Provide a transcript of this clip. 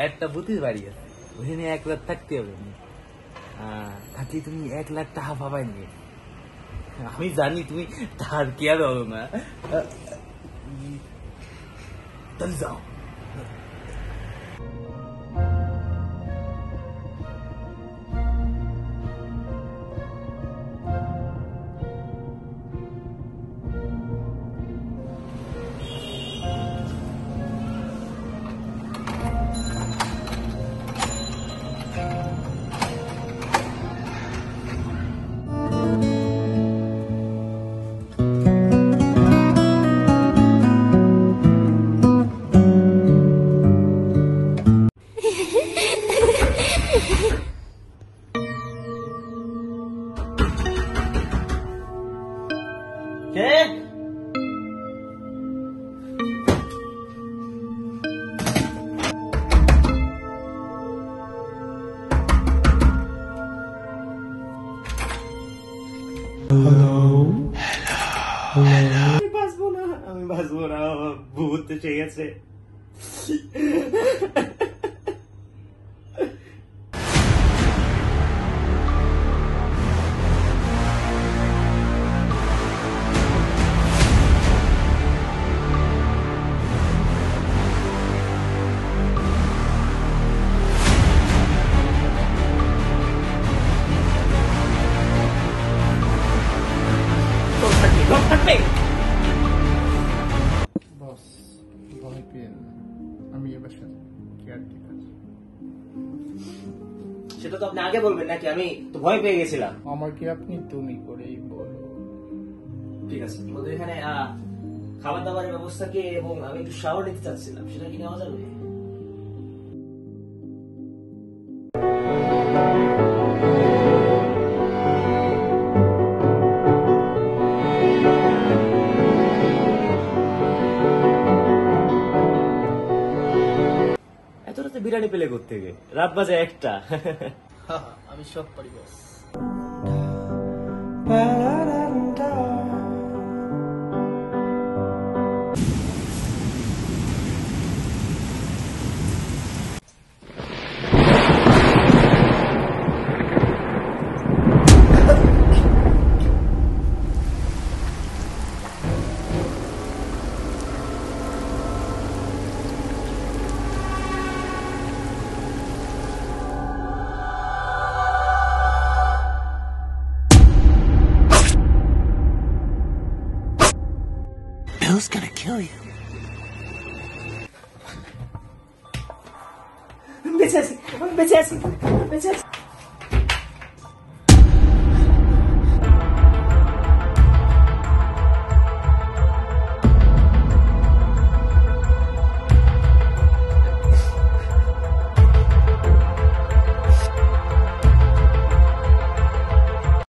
একটা ভূতের বাড়ি আছে, ওখানে 1 রাত থাকতে হবে। থাকলে তুমি 1 লাখ টাকা পাবাই নিয়ে। আমি জানি তুমি তার কেয়ার হলো না, তাহলে যাও। আমি বাঁচবো না, ভূত এসে গেছে। বস ভয় পেন, আমি এ বাসার কেয়ারটেকার। সেটা তো আপনি আগে বলবেন নাকি? আমি তো ভয় পেয়ে গেছিলাম। আমাকে আপনি তুমি করেই বলো। ঠিক আছে, আমাদের এখানে খাবার দাবারের ব্যবস্থা কি, এবং আমি একটু শাওয়ার নিতে চাচ্ছিলাম, সেটা কি নেওয়া যাবে? এত রাতে বিরিয়ানি পেলে কোত্থেকে? রাত বাজে 1টা। আমি সব পারি বস। Who's gonna kill you? বেঁচে আছি।